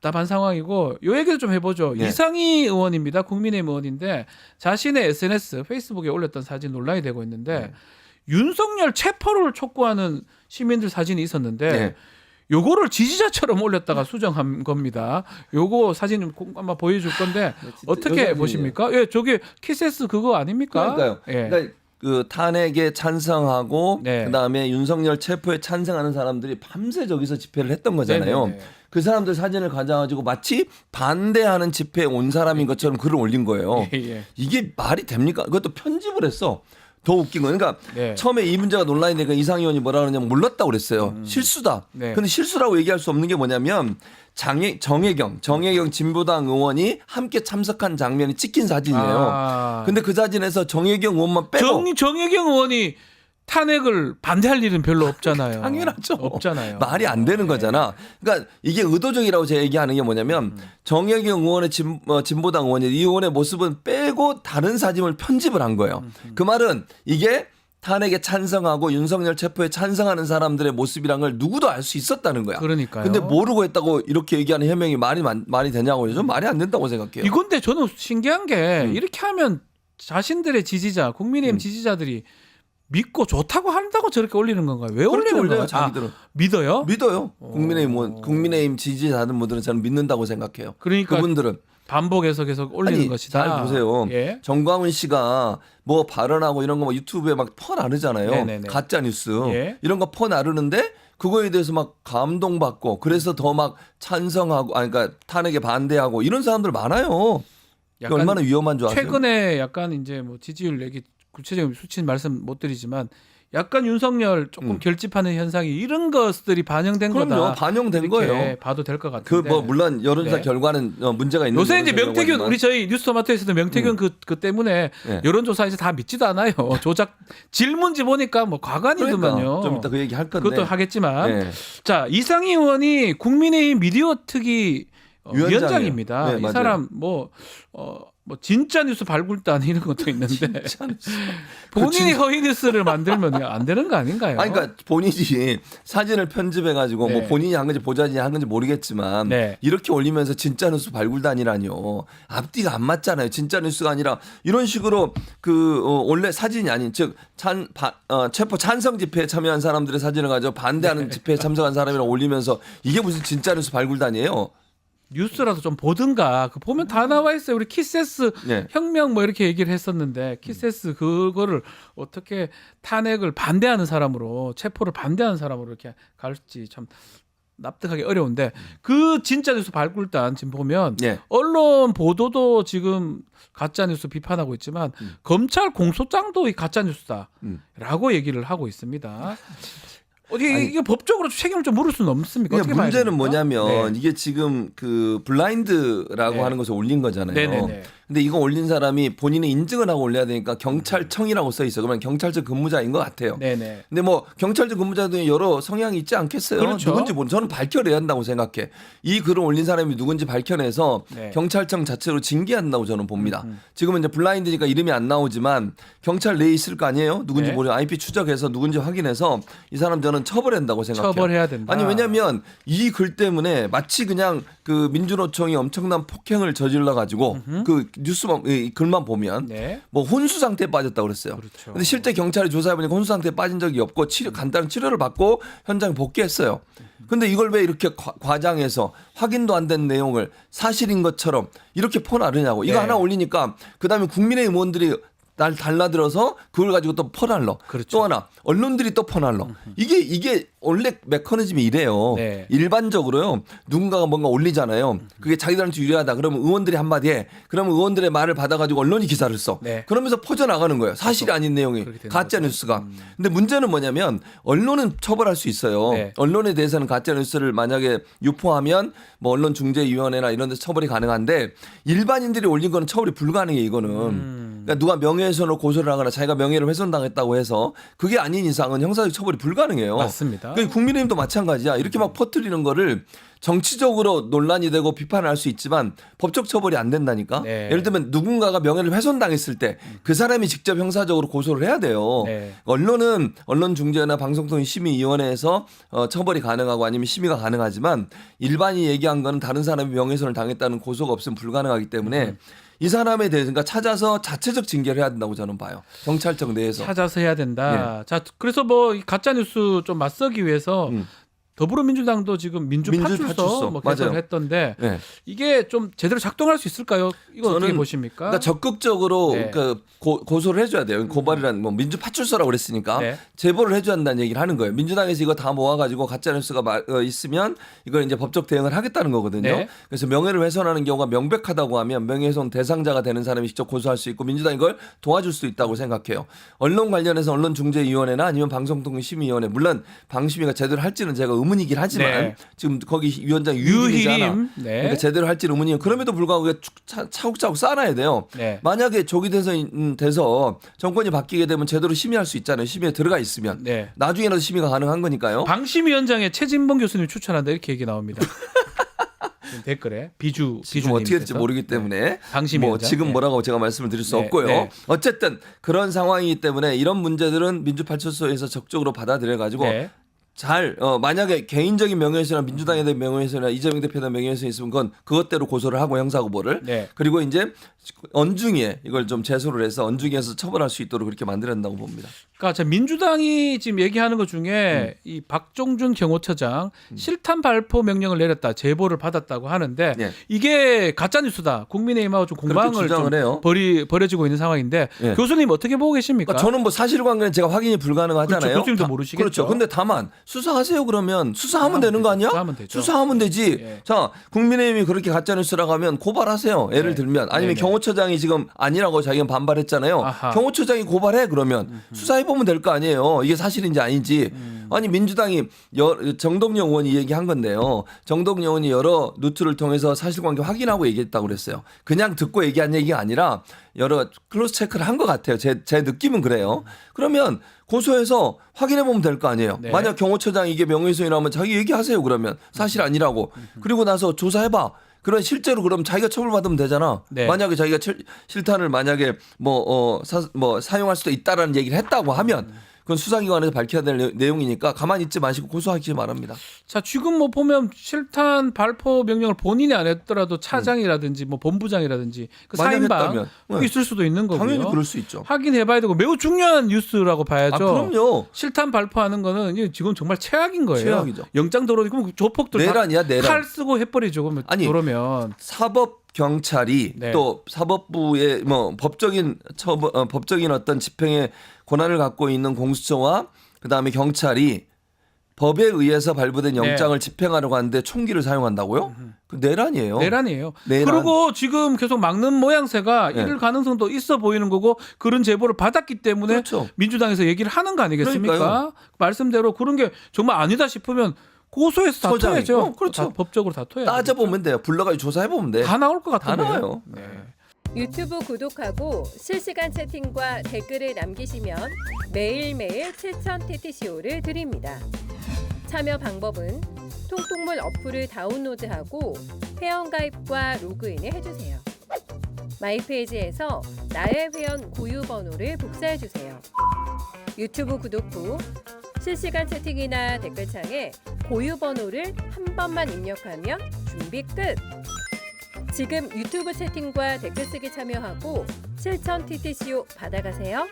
답답한 상황이고 요 얘기를 좀 해보죠. 네. 이상희 의원입니다. 국민의힘 의원인데 자신의 SNS 페이스북에 올렸던 사진 논란이 되고 있는데 네. 윤석열 체포를 촉구하는 시민들 사진이 있었는데 네. 요거를 지지자처럼 올렸다가 수정한 겁니다. 요거 사진 좀 아마 보여줄 건데 어떻게 보십니까? 예, 저게 키세스 그거 아닙니까? 그러니까요. 예. 그러니까 그 탄핵에 찬성하고 네. 그다음에 윤석열 체포에 찬성하는 사람들이 밤새 저기서 집회를 했던 거잖아요. 네네네. 그 사람들 사진을 가져가지고 마치 반대하는 집회에 온 사람인 것처럼 글을 올린 거예요. 예, 예. 이게 말이 됩니까? 그것도 편집을 했어. 더 웃긴 거. 그러니까 네. 처음에 이 문제가 논란이 되니까 이상희 의원이 뭐라 그러냐면 몰랐다고 그랬어요. 실수다. 네. 근데 실수라고 얘기할 수 없는 게 뭐냐면 정혜경 진보당 의원이 함께 참석한 장면이 찍힌 사진이에요. 아. 근데 그 사진에서 정혜경 의원만 빼고 정혜경 의원이 탄핵을 반대할 일은 별로 없잖아요. 당연하죠. 없잖아요. 말이 안 되는 거잖아. 그러니까 이게 의도적이라고 제가 얘기하는 게 뭐냐면 정혜경 의원의 진보당 의원이 이 의원의 모습은 빼고 다른 사진을 편집을 한 거예요. 그 말은 이게 탄핵에 찬성하고 윤석열 체포에 찬성하는 사람들의 모습이란 걸 누구도 알 수 있었다는 거야. 그러니까요. 근데 모르고 했다고 이렇게 얘기하는 해명이 말이 되냐고요. 좀 말이 안 된다고 생각해요. 이건데 저는 신기한 게 이렇게 하면 자신들의 지지자, 국민의힘 지지자들이 믿고 좋다고 한다고 저렇게 올리는 건가요? 왜 그렇게 올리는 올려요, 거예요? 자기들은. 믿어요? 믿어요. 국민의힘 지지자들 분들은 저는 믿는다고 생각해요. 그러니까 그분들은. 반복해서 계속 올리는 아니, 것이다. 잘 보세요. 예. 정광훈 씨가 뭐 발언하고 이런 거 막 유튜브에 막 퍼나르잖아요. 네네네. 가짜 뉴스 예. 이런 거 퍼나르는데 그거에 대해서 막 감동받고 그래서 더 막 찬성하고 그러니까 탄핵에 반대하고 이런 사람들 많아요. 그게 얼마나 위험한 줄 아세요? 최근에 약간 이제 뭐 지지율 얘기 구체적인 수치는 말씀 못 드리지만 약간 윤석열 조금 결집하는 현상이 이런 것들이 반영된 그럼요. 거다. 반영된 이렇게 거예요. 봐도 될 것 같은데. 그 뭐 물론 여론조사 네. 결과는 문제가 있는 요새 이제 여론조사 명태균 결과지만. 우리 저희 뉴스토마토에서도 명태균 그 때문에 네. 여론조사 이제 다 믿지도 않아요. 조작 질문지 보니까 뭐 과관이더만요. 그러니까 좀 이따 그 얘기 할 건데. 그것도 하겠지만 네. 자 이상희 의원이 국민의힘 미디어 특위 위원장이에요. 위원장입니다. 네, 이 맞아요. 사람 뭐 진짜 뉴스 발굴단 이런 것도 있는데 본인이 허위 뉴스를 만들면 안 되는 거 아닌가요? 아니, 그러니까 본인이 사진을 편집해가지고 네. 뭐 본인이 한 건지 보좌진이 한 건지 모르겠지만 네. 이렇게 올리면서 진짜 뉴스 발굴단이라뇨. 앞뒤가 안 맞잖아요. 진짜 뉴스가 아니라 이런 식으로 원래 사진이 아닌 즉 체포 찬성 집회에 참여한 사람들의 사진을 가지고 반대하는 집회에 참석한 사람이랑 올리면서 이게 무슨 진짜 뉴스 발굴단이에요. 뉴스라도 좀 보든가. 그 보면 다 나와 있어요. 우리 키세스 네. 혁명 뭐 이렇게 얘기를 했었는데 키세스 그거를 어떻게 탄핵을 반대하는 사람으로 체포를 반대하는 사람으로 이렇게 갈지 참 납득하기 어려운데 그 진짜 뉴스 발굴단 지금 보면 네. 언론 보도도 지금 가짜 뉴스 비판하고 있지만 검찰 공소장도 이 가짜 뉴스다라고 얘기를 하고 있습니다. 이게 법적으로 책임을 좀 물을 수는 없습니까? 그러니까 어떻게 봐야 문제는 됩니까? 뭐냐면 네. 이게 지금 그 블라인드라고 네. 하는 것을 올린 거잖아요. 네네네. 근데 이거 올린 사람이 본인의 인증을 하고 올려야 되니까 경찰청이라고 써 있어. 그러면 경찰청 근무자인 것 같아요. 네네. 근데 뭐 경찰청 근무자 중에 여러 성향이 있지 않겠어요? 그렇죠. 누군지 저는 밝혀내야 한다고 생각해. 이 글을 올린 사람이 누군지 밝혀내서 네. 경찰청 자체로 징계한다고 저는 봅니다. 지금은 이제 블라인드니까 이름이 안 나오지만 경찰 내에 있을 거 아니에요? 누군지 네. 모르 IP 추적해서 누군지 확인해서 이 사람 저는 처벌한다고 생각해요. 처벌해야 된다. 아니 왜냐하면 이 글 때문에 마치 그냥 그 민주노총이 엄청난 폭행을 저질러 가지고 그 뉴스만 이 글만 보면 네. 뭐 혼수 상태에 빠졌다고 그랬어요. 그렇죠. 근데 실제 경찰이 조사해 보니까 혼수 상태에 빠진 적이 없고 간단한 치료를 받고 현장에 복귀했어요. 근데 이걸 왜 이렇게 과장해서 확인도 안 된 내용을 사실인 것처럼 이렇게 퍼나르냐고. 이거 네. 하나 올리니까 그다음에 국민의힘 의원들이 날 달라들어서 그걸 가지고 또 퍼날러. 그렇죠. 또 하나 언론들이 또 퍼날러. 이게 원래 메커니즘이 이래요. 네. 일반적으로요. 누군가가 뭔가 올리잖아요. 그게 자기들한테 유리하다. 그러면 의원들이 한마디 해. 그러면 의원들의 말을 받아가지고 언론이 기사를 써. 네. 그러면서 퍼져나가는 거예요. 사실이 아닌 내용이. 그렇게 되는 가짜 거죠. 뉴스가. 근데 문제는 뭐냐면 언론은 처벌할 수 있어요. 네. 언론에 대해서는 가짜 뉴스를 만약에 유포하면 뭐 언론중재위원회나 이런 데서 처벌이 가능한데 일반인들이 올린 거는 처벌이 불가능해 이거는. 그러니까 누가 명예훼손으로 고소를 하거나 자기가 명예를 훼손당했다고 해서 그게 아닌 이상은 형사적 처벌이 불가능해요. 맞습니다. 그러니까 국민의힘도 마찬가지야. 이렇게 막 퍼뜨리는 거를 정치적으로 논란이 되고 비판을 할 수 있지만 법적 처벌이 안 된다니까. 네. 예를 들면 누군가가 명예를 훼손당했을 때 그 사람이 직접 형사적으로 고소를 해야 돼요. 네. 언론은 언론중재나 방송통신심의위원회에서 처벌이 가능하고 아니면 심의가 가능하지만 일반이 얘기한 거는 다른 사람이 명예훼손을 당했다는 고소가 없으면 불가능하기 때문에 이 사람에 대해서 그러니까 찾아서 자체적 징계를 해야 된다고 저는 봐요. 경찰청 내에서. 찾아서 해야 된다. 자, 그래서 뭐 가짜 뉴스 좀 맞서기 위해서 더불어민주당도 지금 민주파출소 뭐 개설을 맞아요. 했던데 네. 이게 좀 제대로 작동할 수 있을까요? 이거 어떻게 보십니까? 그러니까 적극적으로 네. 그 고소를 해줘야 돼요. 고발이란 뭐 민주파출소라고 그랬으니까 네. 제보를 해줘야 한다는 얘기를 하는 거예요. 민주당에서 이거 다 모아가지고 가짜 뉴스가 있으면 이걸 이제 법적 대응을 하겠다는 거거든요. 네. 그래서 명예를 훼손하는 경우가 명백하다고 하면 명예훼손 대상자가 되는 사람이 직접 고소할 수 있고 민주당이 이걸 도와줄 수 있다고 생각해요. 언론 관련해서 언론중재위원회나 아니면 방송통신심의위원회 물론 방심위가 제대로 할지는 제가 의문이긴 하지만 네. 지금 거기 위원장 유희림이잖아. 유희림. 네. 그러니까 제대로 할지는 의문이에요. 그럼에도 불구하고 차곡차곡 쌓아놔야 돼요. 네. 만약에 조기 돼서 정권이 바뀌게 되면 제대로 심의할 수 있잖아요. 심의에 들어가 있으면 네. 나중에라도 심의가 가능한 거니까요. 방심위원장에 최진봉 교수님 추천한다 이렇게 얘기 나옵니다. 지금 댓글에 지금 비주님 어떻게 될지 모르기 때문에 방심위원장. 뭐 지금 네. 뭐라고 제가 말씀을 드릴 수 네, 없고요. 네. 어쨌든 그런 상황이기 때문에 이런 문제들은 민주파출소에서 적극적으로 받아들여 가지고 네. 잘 만약에 개인적인 명예훼손이나 민주당에 대한 명예훼손이나 이재명 대표에 대한 명예훼손이 있으면 그건 그것대로 고소를 하고 형사고발을 네. 그리고 이제 언중에 이걸 좀 제소를 해서 언중에서 처벌할 수 있도록 그렇게 만들어야 된다고 봅니다. 그러니까 자, 민주당이 지금 얘기하는 것 중에 이 박종준 경호처장 실탄 발포 명령을 내렸다, 제보를 받았다고 하는데 네. 이게 가짜 뉴스다. 국민의힘하고 좀 그렇게 공방을 주장을 좀 해요. 벌어지고 있는 상황인데 네. 교수님 어떻게 보고 계십니까? 그러니까 저는 뭐 사실관계는 제가 확인이 불가능하잖아요. 그렇죠. 교수님도 모르시겠죠. 그렇죠. 근데 다만 수사하세요 그러면 수사하면 되는 거 아니야? 수사하면 되죠. 수사하면 되지. 예. 자, 국민의힘이 그렇게 가짜 뉴스라고 하면 고발하세요. 예를 네. 들면 아니면 네네. 경호처장이 지금 아니라고 자기가 반발했잖아요. 아하. 경호처장이 고발해 그러면 수사해 보면 될 거 아니에요. 이게 사실인지 아닌지. 아니 민주당이 정동영 의원이 얘기한 건데요. 정동영 의원이 여러 루트를 통해서 사실관계 확인하고 얘기했다고 그랬어요. 그냥 듣고 얘기한 얘기가 아니라 여러 클로즈 체크를 한 것 같아요. 제 느낌은 그래요. 그러면 고소해서 확인해 보면 될 거 아니에요. 네. 만약 경호처장이 이게 명예훼손이라면 자기 얘기하세요. 그러면 사실 아니라고. 그리고 나서 조사해봐. 그런 실제로 그럼 자기가 처벌받으면 되잖아. 네. 만약에 자기가 실탄을 만약에 사용할 수도 있다라는 얘기를 했다고 하면 그건 수사기관에서 밝혀야 될 내용이니까 가만히 있지 마시고 고소하기 바랍니다. 자, 지금 뭐 보면 실탄 발포 명령을 본인이 안 했더라도 차장이라든지 뭐 본부장이라든지 그 만약 4인방 했다면, 네. 있을 수도 있는 거고요. 당연히 그럴 수 있죠. 확인해봐야 되고 매우 중요한 뉴스라고 봐야죠. 아, 그럼요. 실탄 발포하는 거는 이게 지금 정말 최악인 거예요. 최악이죠. 영장 도로 그럼 조폭들 내란이야, 내란. 칼 쓰고 해버리죠. 그러면 아니, 그러면 사법 경찰이 네. 또 사법부의 뭐 법적인 어떤 집행의 권한을 갖고 있는 공수처와 그다음에 경찰이 법에 의해서 발부된 영장을 집행하려고 하는데 총기를 사용한다고요? 그 내란이에요. 내란이에요. 내란. 그리고 지금 계속 막는 모양새가 네. 이럴 가능성도 있어 보이는 거고 그런 제보를 받았기 때문에 그렇죠. 민주당에서 얘기를 하는 거 아니겠습니까? 그러니까요. 말씀대로 그런 게 정말 아니다 싶으면 고소해서 소장이. 다퉈야죠. 그렇죠. 법적으로 다퉈야죠. 따져보면 돼요. 불러가지고 조사해보면 돼. 다 나올 것 다 같은데. 나와요. 네. 유튜브 구독하고 실시간 채팅과 댓글을 남기시면 매일매일 7천 TTCO를 드립니다. 참여 방법은 통통물 어플을 다운로드하고 회원가입과 로그인을 해주세요. 마이페이지에서 나의 회원 고유 번호를 복사해주세요. 유튜브 구독 후 실시간 채팅이나 댓글창에 고유 번호를 한 번만 입력하면 준비 끝! 지금 유튜브 채팅과 댓글 쓰기 참여하고 실천 TTCO 받아가세요.